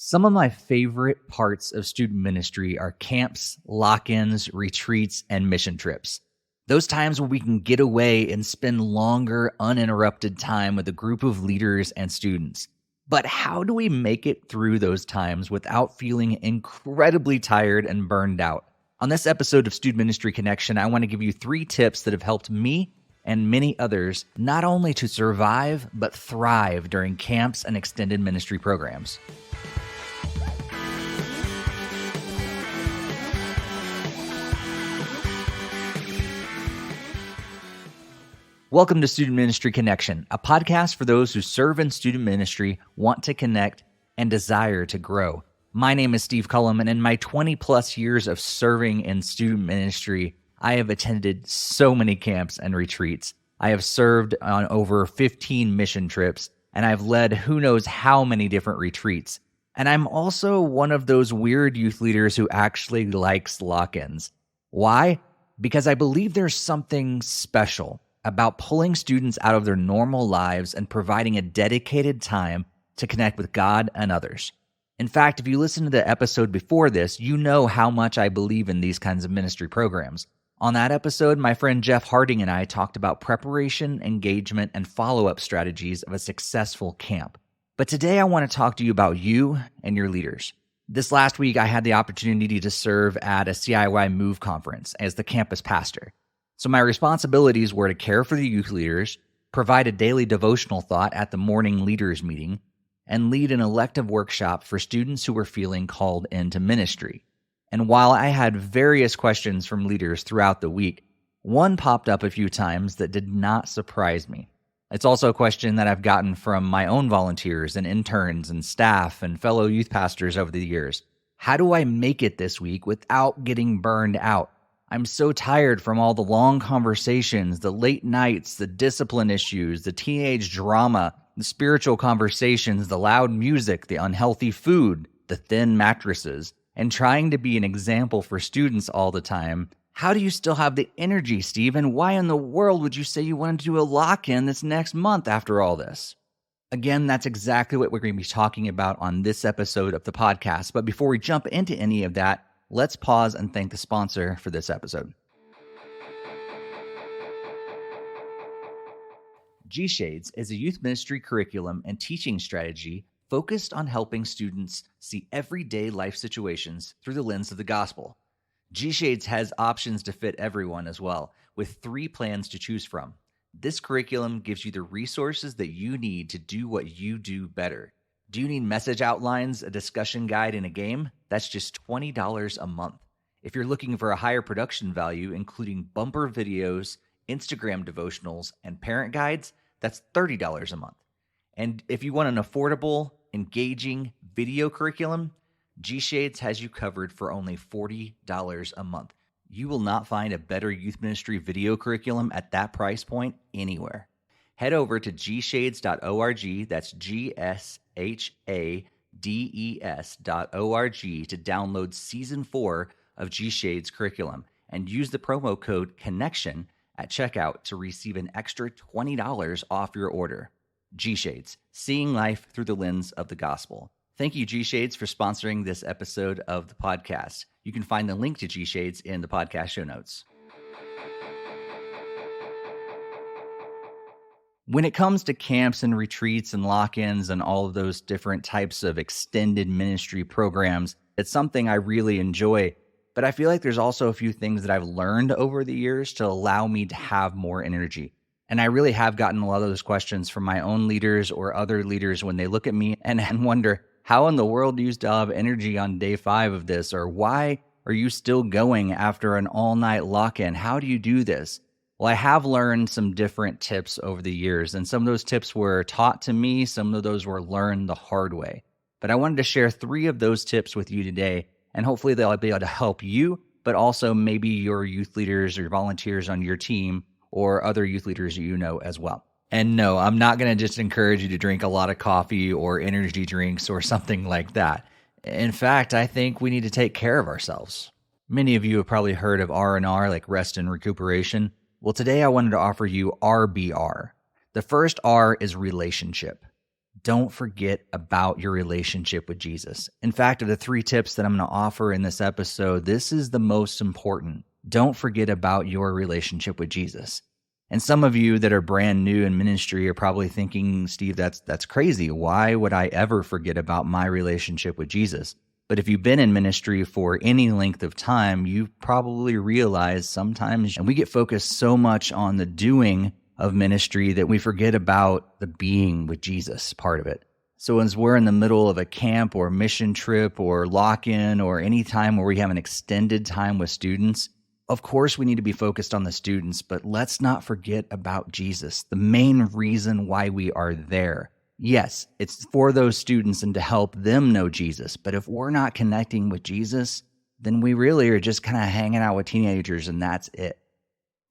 Some of my favorite parts of student ministry are camps, lock-ins, retreats, and mission trips. Those times where we can get away and spend longer, uninterrupted time with a group of leaders and students. But how do we make it through those times without feeling incredibly tired and burned out? On this episode of Student Ministry Connection, I want to give you 3 tips that have helped me and many others not only to survive, but thrive during camps and extended ministry programs. Welcome to Student Ministry Connection, a podcast for those who serve in student ministry, want to connect, and desire to grow. My name is Steve Cullum, and in my 20-plus years of serving in student ministry, I have attended so many camps and retreats. I have served on over 15 mission trips, and I've led who knows how many different retreats. And I'm also one of those weird youth leaders who actually likes lock-ins. Why? Because I believe there's something special about pulling students out of their normal lives and providing a dedicated time to connect with God and others. In fact, if you listen to the episode before this, you know how much I believe in these kinds of ministry programs. On that episode, my friend Jeff Harding and I talked about preparation, engagement, and follow-up strategies of a successful camp. But today I want to talk to you about you and your leaders. This last week, I had the opportunity to serve at a CIY Move conference as the campus pastor. So my responsibilities were to care for the youth leaders, provide a daily devotional thought at the morning leaders meeting, and lead an elective workshop for students who were feeling called into ministry. And while I had various questions from leaders throughout the week, one popped up a few times that did not surprise me. It's also a question that I've gotten from my own volunteers and interns and staff and fellow youth pastors over the years. How do I make it this week without getting burned out? I'm so tired from all the long conversations, the late nights, the discipline issues, the teenage drama, the spiritual conversations, the loud music, the unhealthy food, the thin mattresses, and trying to be an example for students all the time. How do you still have the energy, Steve? And why in the world would you say you wanted to do a lock-in this next month after all this? Again, that's exactly what we're going to be talking about on this episode of the podcast. But before we jump into any of that, let's pause and thank the sponsor for this episode. G-Shades is a youth ministry curriculum and teaching strategy focused on helping students see everyday life situations through the lens of the gospel. G-Shades has options to fit everyone as well, with 3 plans to choose from. This curriculum gives you the resources that you need to do what you do better. Do you need message outlines, a discussion guide, and a game? That's just $20 a month. If you're looking for a higher production value, including bumper videos, Instagram devotionals, and parent guides, that's $30 a month. And if you want an affordable, engaging video curriculum, G-Shades has you covered for only $40 a month. You will not find a better youth ministry video curriculum at that price point anywhere. Head over to gshades.org, that's GSHADES.org, to download Season 4 of G-Shades curriculum and use the promo code CONNECTION at checkout to receive an extra $20 off your order. G-Shades, seeing life through the lens of the gospel. Thank you, G-Shades, for sponsoring this episode of the podcast. You can find the link to G-Shades in the podcast show notes. When it comes to camps and retreats and lock-ins and all of those different types of extended ministry programs, it's something I really enjoy. But I feel like there's also a few things that I've learned over the years to allow me to have more energy. And I really have gotten a lot of those questions from my own leaders or other leaders when they look at me and wonder, how in the world do you still have energy on day 5 of this? Or why are you still going after an all-night lock-in? How do you do this? Well, I have learned some different tips over the years, and some of those tips were taught to me, some of those were learned the hard way. But I wanted to share 3 of those tips with you today, and hopefully they'll be able to help you, but also maybe your youth leaders or volunteers on your team or other youth leaders you know as well. And no, I'm not going to just encourage you to drink a lot of coffee or energy drinks or something like that. In fact, I think we need to take care of ourselves. Many of you have probably heard of R&R, like rest and recuperation. Well, today I wanted to offer you RBR. The first R is relationship. Don't forget about your relationship with Jesus. In fact, of the 3 tips that I'm going to offer in this episode, this is the most important. Don't forget about your relationship with Jesus. And some of you that are brand new in ministry are probably thinking, Steve, that's crazy. Why would I ever forget about my relationship with Jesus? But if you've been in ministry for any length of time, you probably realize sometimes, and we get focused so much on the doing of ministry that we forget about the being with Jesus part of it. So as we're in the middle of a camp or mission trip or lock-in or any time where we have an extended time with students, of course we need to be focused on the students, but let's not forget about Jesus, the main reason why we are there. Yes, it's for those students and to help them know Jesus, but if we're not connecting with Jesus, then we really are just kind of hanging out with teenagers and that's it.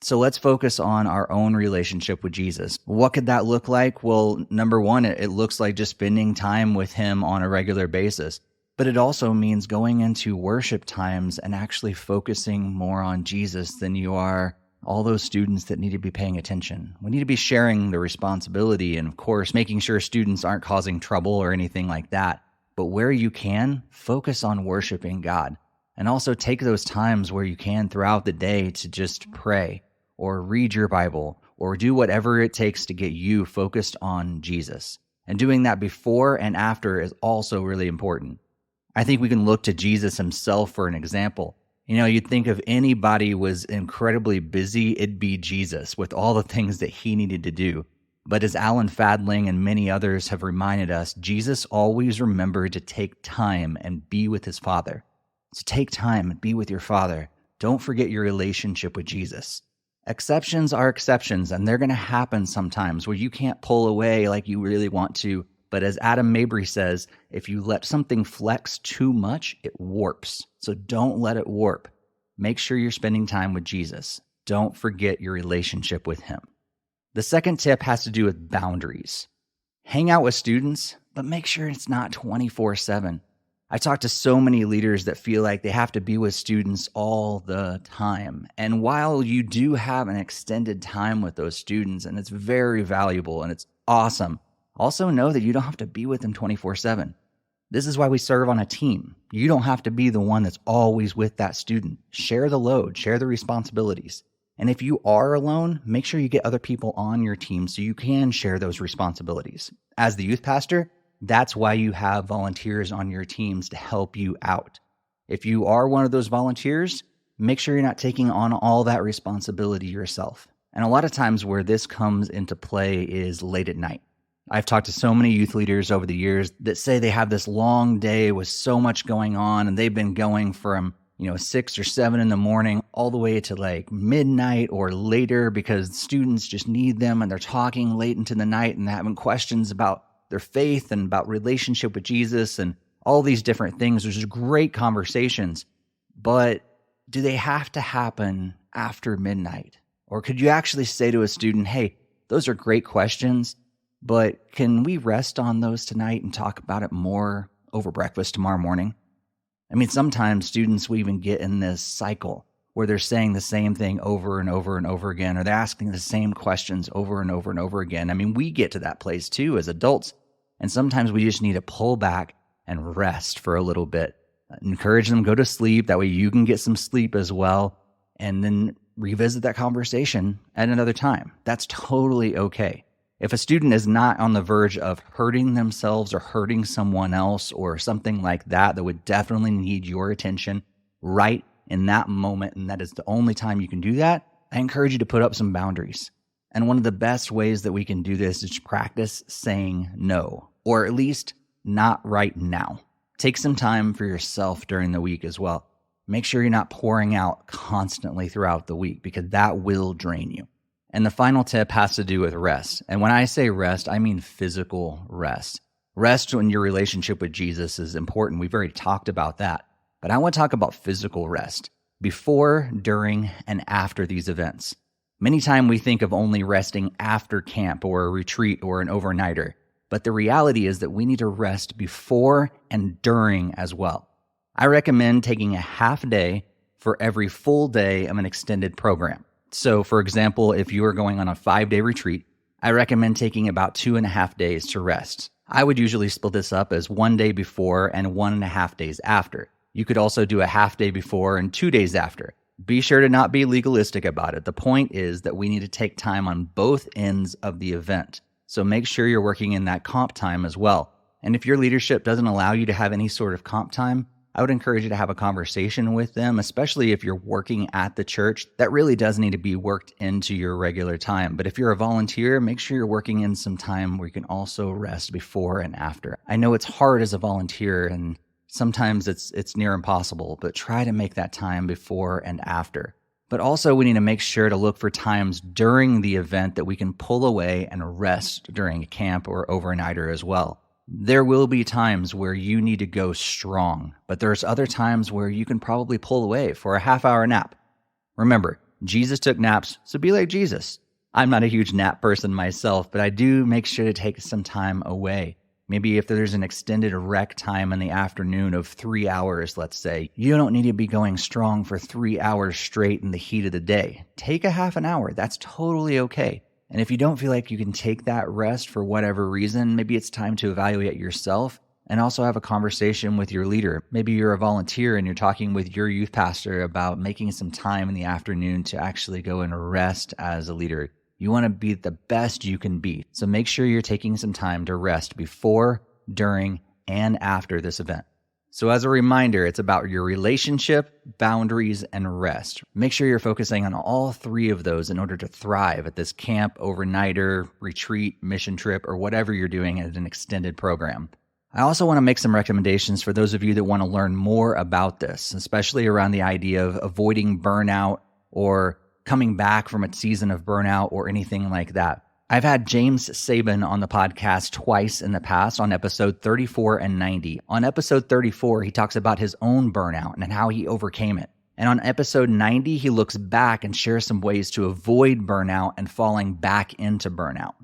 So let's focus on our own relationship with Jesus. What could that look like? Well, number one, it looks like just spending time with him on a regular basis. But it also means going into worship times and actually focusing more on Jesus than you are all those students that need to be paying attention. We need to be sharing the responsibility and, of course, making sure students aren't causing trouble or anything like that. But where you can, focus on worshiping God. And also take those times where you can throughout the day to just pray or read your Bible, or do whatever it takes to get you focused on Jesus. And doing that before and after is also really important. I think we can look to Jesus himself for an example. You'd think if anybody was incredibly busy, it'd be Jesus with all the things that he needed to do. But as Alan Fadling and many others have reminded us, Jesus always remembered to take time and be with his Father. So take time and be with your Father. Don't forget your relationship with Jesus. Exceptions are exceptions, and they're going to happen sometimes where you can't pull away like you really want to. But as Adam Mabry says, if you let something flex too much, it warps. So don't let it warp. Make sure you're spending time with Jesus. Don't forget your relationship with him. The second tip has to do with boundaries. Hang out with students, but make sure it's not 24/7. I talk to so many leaders that feel like they have to be with students all the time. And while you do have an extended time with those students, and it's very valuable and it's awesome, also know that you don't have to be with them 24/7. This is why we serve on a team. You don't have to be the one that's always with that student. Share the load, share the responsibilities. And if you are alone, make sure you get other people on your team so you can share those responsibilities. As the youth pastor, that's why you have volunteers on your teams to help you out. If you are one of those volunteers, make sure you're not taking on all that responsibility yourself. And a lot of times where this comes into play is late at night. I've talked to so many youth leaders over the years that say they have this long day with so much going on, and they've been going from 6 or 7 in the morning all the way to like midnight or later because students just need them, and they're talking late into the night and having questions about their faith and about relationship with Jesus and all these different things. There's just great conversations, but do they have to happen after midnight? Or could you actually say to a student, hey, those are great questions, but can we rest on those tonight and talk about it more over breakfast tomorrow morning? I mean, sometimes students will even get in this cycle where they're saying the same thing over and over and over again, or they're asking the same questions over and over and over again. I mean, we get to that place too as adults, and sometimes we just need to pull back and rest for a little bit. Encourage them to go to sleep. That way you can get some sleep as well, and then revisit that conversation at another time. That's totally okay. If a student is not on the verge of hurting themselves or hurting someone else or something like that, that would definitely need your attention right in that moment, and that is the only time you can do that, I encourage you to put up some boundaries. And one of the best ways that we can do this is to practice saying no, or at least not right now. Take some time for yourself during the week as well. Make sure you're not pouring out constantly throughout the week because that will drain you. And the final tip has to do with rest. And when I say rest, I mean physical rest. Rest in your relationship with Jesus is important. We've already talked about that. But I want to talk about physical rest before, during, and after these events. Many times we think of only resting after camp or a retreat or an overnighter. But the reality is that we need to rest before and during as well. I recommend taking a half day for every full day of an extended program. So, for example, if you are going on a 5-day retreat, I recommend taking about 2.5 days to rest. I would usually split this up as 1 day before and 1.5 days after. You could also do a half day before and 2 days after. Be sure to not be legalistic about it. The point is that we need to take time on both ends of the event. So make sure you're working in that comp time as well. And if your leadership doesn't allow you to have any sort of comp time, I would encourage you to have a conversation with them, especially if you're working at the church. That really does need to be worked into your regular time. But if you're a volunteer, make sure you're working in some time where you can also rest before and after. I know it's hard as a volunteer, and sometimes it's near impossible, but try to make that time before and after. But also we need to make sure to look for times during the event that we can pull away and rest during a camp or overnighter as well. There will be times where you need to go strong, but there's other times where you can probably pull away for a half-hour nap. Remember, Jesus took naps, so be like Jesus. I'm not a huge nap person myself, but I do make sure to take some time away. Maybe if there's an extended rec time in the afternoon of 3 hours, let's say, you don't need to be going strong for 3 hours straight in the heat of the day. Take a half an hour. That's totally okay. And if you don't feel like you can take that rest for whatever reason, maybe it's time to evaluate yourself and also have a conversation with your leader. Maybe you're a volunteer and you're talking with your youth pastor about making some time in the afternoon to actually go and rest as a leader. You want to be the best you can be. So make sure you're taking some time to rest before, during, and after this event. So as a reminder, it's about your relationship, boundaries, and rest. Make sure you're focusing on all three of those in order to thrive at this camp, overnighter, retreat, mission trip, or whatever you're doing at an extended program. I also want to make some recommendations for those of you that want to learn more about this, especially around the idea of avoiding burnout or coming back from a season of burnout or anything like that. I've had James Saban on the podcast twice in the past on episode 34 and 90. On episode 34, he talks about his own burnout and how he overcame it. And on episode 90, he looks back and shares some ways to avoid burnout and falling back into burnout.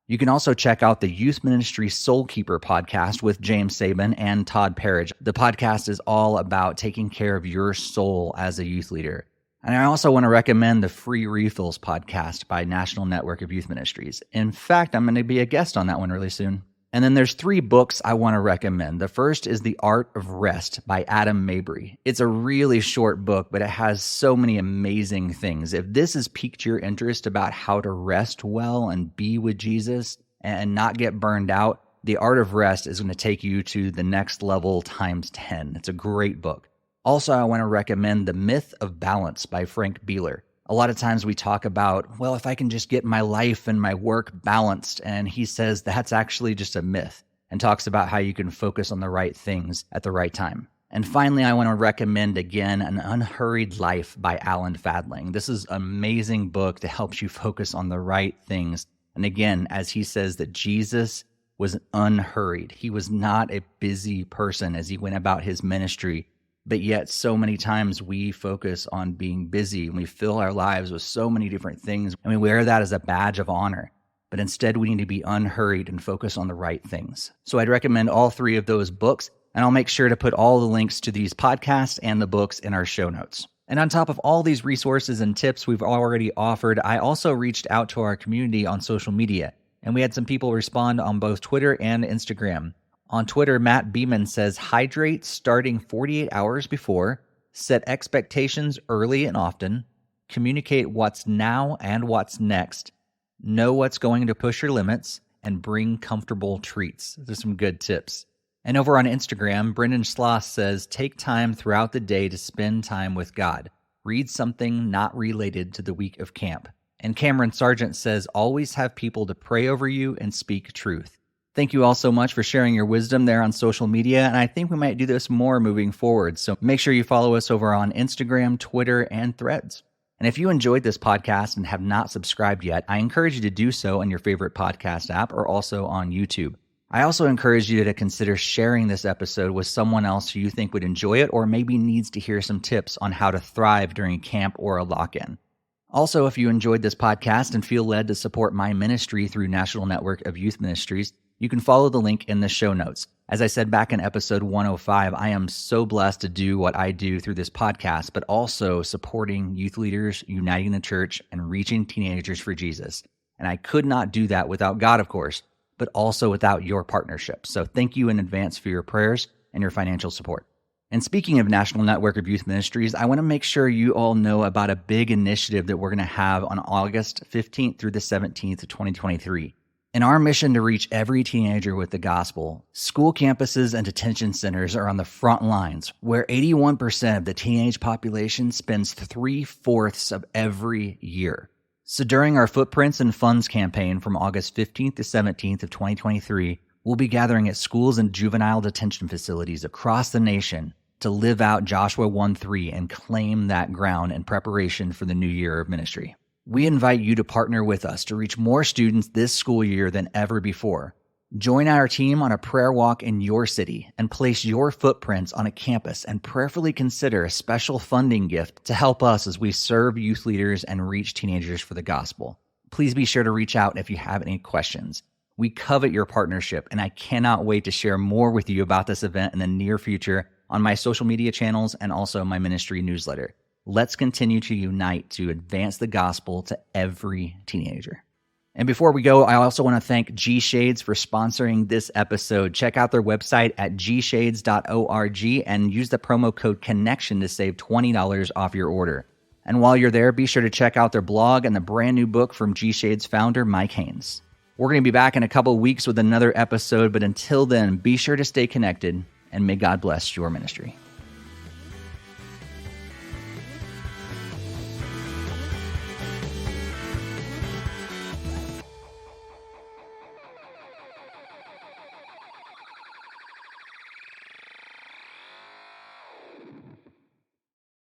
You can also check out the Youth Ministry Soul Keeper podcast with James Saban and Todd Parridge. The podcast is all about taking care of your soul as a youth leader. And I also want to recommend the Free Refills podcast by National Network of Youth Ministries. In fact, I'm going to be a guest on that one really soon. And then there's 3 books I want to recommend. The first is The Art of Rest by Adam Mabry. It's a really short book, but it has so many amazing things. If this has piqued your interest about how to rest well and be with Jesus and not get burned out, The Art of Rest is going to take you to the next level times 10. It's a great book. Also, I want to recommend The Myth of Balance by Frank Beeler. A lot of times we talk about, well, if I can just get my life and my work balanced, and he says that's actually just a myth and talks about how you can focus on the right things at the right time. And finally, I want to recommend again An Unhurried Life by Alan Fadling. This is an amazing book that helps you focus on the right things. And again, as he says that Jesus was unhurried. He was not a busy person as he went about his ministry. But yet so many times we focus on being busy and we fill our lives with so many different things and we wear that as a badge of honor. But instead we need to be unhurried and focus on the right things. So I'd recommend all 3 of those books, and I'll make sure to put all the links to these podcasts and the books in our show notes. And on top of all these resources and tips we've already offered, I also reached out to our community on social media, and we had some people respond on both Twitter and Instagram. On Twitter, Matt Beeman says, hydrate starting 48 hours before, set expectations early and often, communicate what's now and what's next, know what's going to push your limits, and bring comfortable treats. Those are some good tips. And over on Instagram, Brendan Schloss says, take time throughout the day to spend time with God. Read something not related to the week of camp. And Cameron Sargent says, always have people to pray over you and speak truth. Thank you all so much for sharing your wisdom there on social media, and I think we might do this more moving forward, so make sure you follow us over on Instagram, Twitter, and Threads. And if you enjoyed this podcast and have not subscribed yet, I encourage you to do so on your favorite podcast app or also on YouTube. I also encourage you to consider sharing this episode with someone else who you think would enjoy it or maybe needs to hear some tips on how to thrive during camp or a lock-in. Also, if you enjoyed this podcast and feel led to support my ministry through National Network of Youth Ministries, you can follow the link in the show notes. As I said back in episode 105, I am so blessed to do what I do through this podcast, but also supporting youth leaders, uniting the church, and reaching teenagers for Jesus. And I could not do that without God, of course. but also without your partnership. So thank you in advance for your prayers and your financial support. And speaking of National Network of Youth Ministries, I want to make sure you all know about a big initiative that we're going to have on August 15th through the 17th of 2023. In our mission to reach every teenager with the gospel, school campuses and detention centers are on the front lines, where 81% of the teenage population spends 3/4 of every year. So during our Footprints and Funds campaign from August 15th to 17th of 2023, we'll be gathering at schools and juvenile detention facilities across the nation to live out Joshua 1:3 and claim that ground in preparation for the new year of ministry. We invite you to partner with us to reach more students this school year than ever before. Join our team on a prayer walk in your city and place your footprints on a campus and prayerfully consider a special funding gift to help us as we serve youth leaders and reach teenagers for the gospel. Please be sure to reach out if you have any questions. We covet your partnership, and I cannot wait to share more with you about this event in the near future on my social media channels and also my ministry newsletter. Let's continue to unite to advance the gospel to every teenager. And before we go, I also want to thank G-Shades for sponsoring this episode. Check out their website at gshades.org and use the promo code CONNECTION to save $20 off your order. And while you're there, be sure to check out their blog and the brand new book from G-Shades founder Mike Haynes. We're going to be back in a couple of weeks with another episode, but until then, be sure to stay connected, and may God bless your ministry.